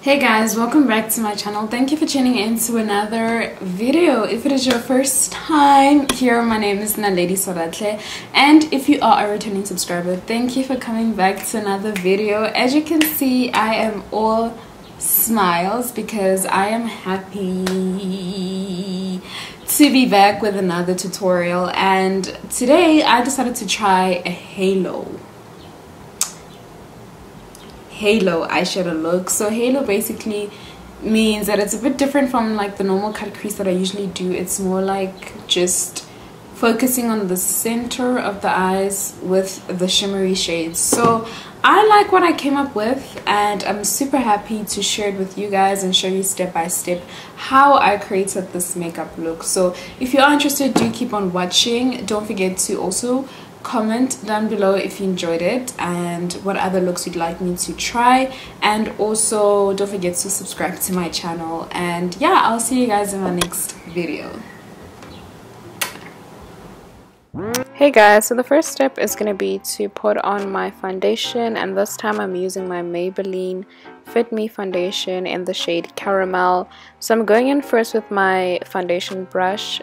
Hey guys, welcome back to my channel. Thank you for tuning in to another video. If it is your first time here, my name is Naledi Swaratlhe, and if you are a returning subscriber, thank you for coming back to another video. As you can see, I am all smiles because I am happy to be back with another tutorial, and today I decided to try a halo eyeshadow look. So halo basically means that it's a bit different from like the normal cut crease that I usually do. It's more like just focusing on the center of the eyes with the shimmery shades. So I like what I came up with, and I'm super happy to share it with you guys and show you step by step how I created this makeup look. So if you are interested, do keep on watching. Don't forget to also comment down below if you enjoyed it and what other looks you'd like me to try, and also don't forget to subscribe to my channel. And yeah, I'll see you guys in my next video. Hey guys, so the first step is going to be to put on my foundation, and this time I'm using my Maybelline Fit Me foundation in the shade Caramel. So I'm going in first with my foundation brush.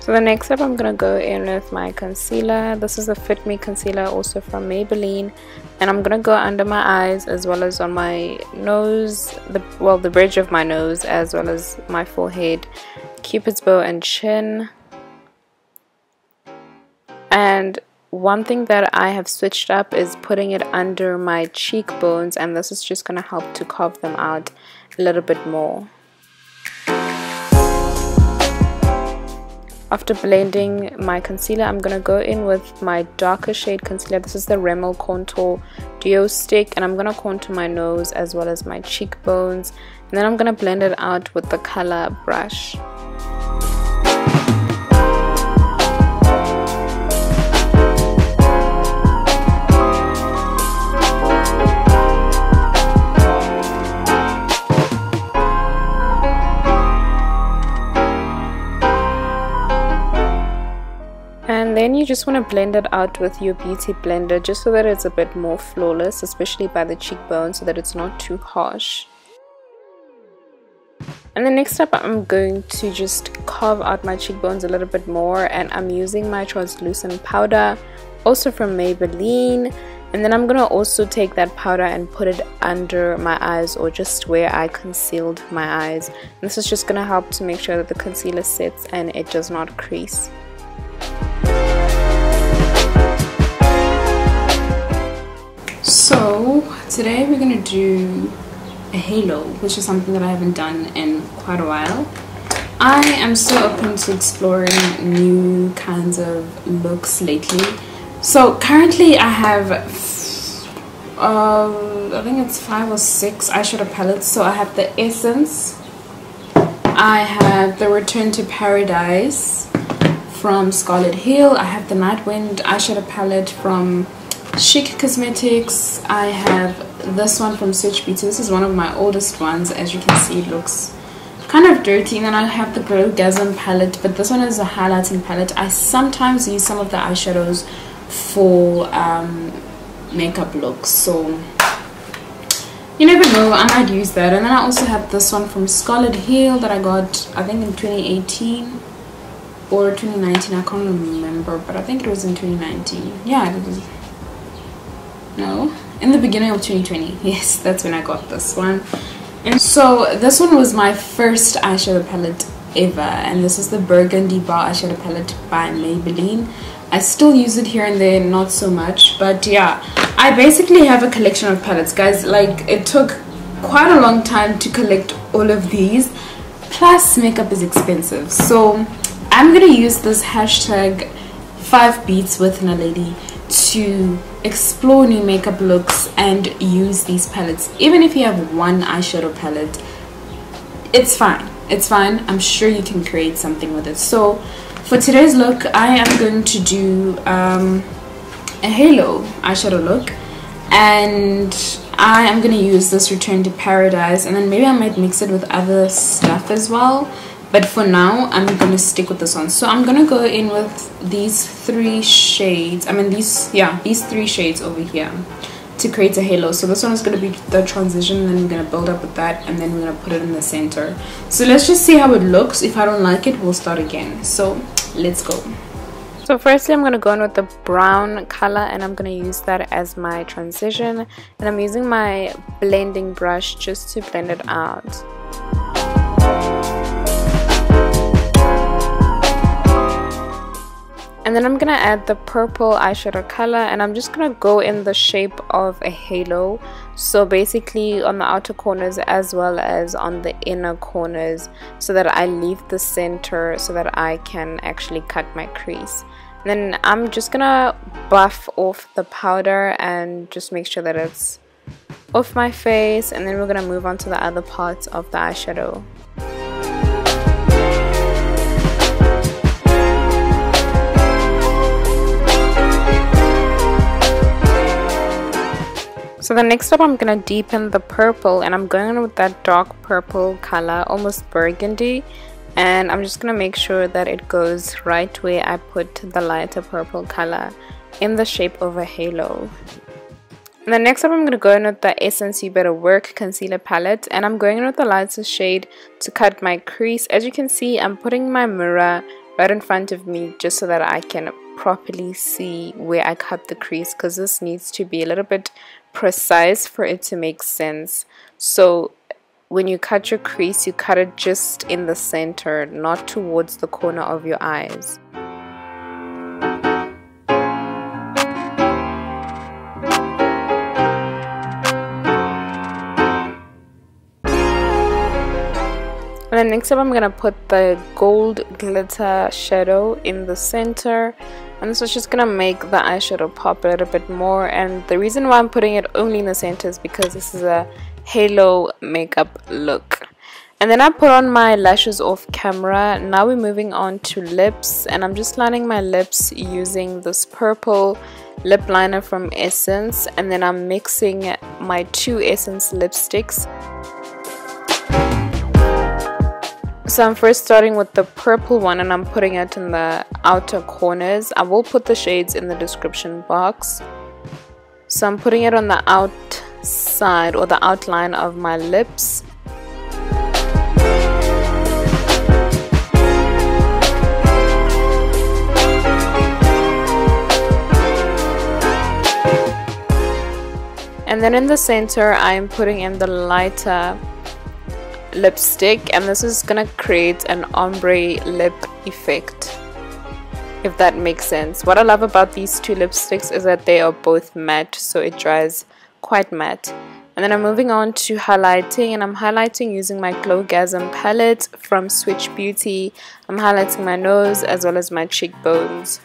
So the next step, I'm going to go in with my concealer. This is the Fit Me concealer, also from Maybelline, and I'm going to go under my eyes as well as on my nose, the bridge of my nose, as well as my forehead, cupid's bow and chin. And one thing that I have switched up is putting it under my cheekbones, and this is just going to help to carve them out a little bit more. After blending my concealer, I'm going to go in with my darker shade concealer. This is the Rimmel Contour Duo Stick, and I'm going to contour my nose as well as my cheekbones, and then I'm going to blend it out with the color brush. And then you just want to blend it out with your beauty blender just so that it's a bit more flawless, especially by the cheekbone, so that it's not too harsh. And the next step, I'm going to just carve out my cheekbones a little bit more, and I'm using my translucent powder, also from Maybelline. And then I'm going to also take that powder and put it under my eyes, or just where I concealed my eyes. And this is just going to help to make sure that the concealer sits and it does not crease. So today we're going to do a halo, which is something that I haven't done in quite a while. I am so open to exploring new kinds of looks lately. So currently I have I think it's 5 or 6 eyeshadow palettes. So I have the Essence, I have the Return to Paradise from Scarlet Hill, I have the Night Wind eyeshadow palette from Chic Cosmetics, I have this one from Search Beauty. This is one of my oldest ones. As you can see, it looks kind of dirty. And then I have the Glow Gasm palette, but this one is a highlighting palette. I sometimes use some of the eyeshadows for makeup looks, so you never know, I might use that. And then I also have this one from Scarlet Hill that I got, I think, in 2018 or 2019, I can't remember, but I think it was in 2019. Yeah, it was. No, in the beginning of 2020. Yes, that's when I got this one. And so this one was my first eyeshadow palette ever, and this is the Burgundy Bar eyeshadow palette by Maybelline. I still use it here and there, not so much, but yeah, I basically have a collection of palettes, guys. Like, it took quite a long time to collect all of these, plus makeup is expensive, so I'm gonna use this hashtag 5 beats with Naledi to explore new makeup looks and use these palettes. Even if you have one eyeshadow palette, it's fine, it's fine. I'm sure you can create something with it. So for today's look, I am going to do a halo eyeshadow look, and I am going to use this Return to Paradise, and then maybe I might mix it with other stuff as well, but for now I'm going to stick with this one. So I'm going to go in with these 3 shades, these 3 shades over here to create a halo. So this one is going to be the transition, and then we're going to build up with that, and then we're going to put it in the center. So let's just see how it looks. If I don't like it, we'll start again. So let's go. So firstly, I'm going to go in with the brown color, and I'm going to use that as my transition, and I'm using my blending brush just to blend it out. And then I'm going to add the purple eyeshadow color, and I'm just going to go in the shape of a halo, so basically on the outer corners as well as on the inner corners, so that I leave the center so that I can actually cut my crease. And then I'm just gonna buff off the powder and just make sure that it's off my face, and then we're gonna move on to the other parts of the eyeshadow. So the next step, I'm gonna deepen the purple, and I'm going in with that dark purple color, almost burgundy, and I'm just gonna make sure that it goes right where I put the lighter purple color in the shape of a halo. And the next up, I'm gonna go in with the Essence You Better Work concealer palette, and I'm going in with the lighter shade to cut my crease. As you can see, I'm putting my mirror right in front of me just so that I can properly see where I cut the crease, because this needs to be a little bit precise for it to make sense. So when you cut your crease, you cut it just in the center, not towards the corner of your eyes. And then next up, I'm gonna put the gold glitter shadow in the center, and this is just gonna make the eyeshadow pop a little bit more. And the reason why I'm putting it only in the center is because this is a halo makeup look. And then I put on my lashes off camera. Now we're moving on to lips, and I'm just lining my lips using this purple lip liner from Essence, and then I'm mixing my 2 Essence lipsticks. So I'm first starting with the purple one, and I'm putting it in the outer corners. I will put the shades in the description box. So I'm putting it on the outside or the outline of my lips. And then in the center, I'm putting in the lighter lipstick, and this is gonna create an ombre lip effect, if that makes sense. What I love about these 2 lipsticks is that they are both matte, so it dries quite matte. And then I'm moving on to highlighting, and I'm highlighting using my Glowgasm palette from Switch Beauty. I'm highlighting my nose as well as my cheekbones.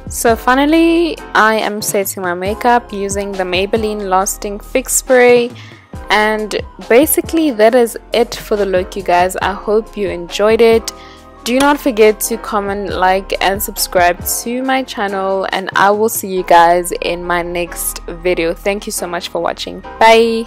So finally, I am setting my makeup using the Maybelline Lasting Fix Spray, and basically that is it for the look, you guys. I hope you enjoyed it. Do not forget to comment, like, and subscribe to my channel, and I will see you guys in my next video. Thank you so much for watching. Bye.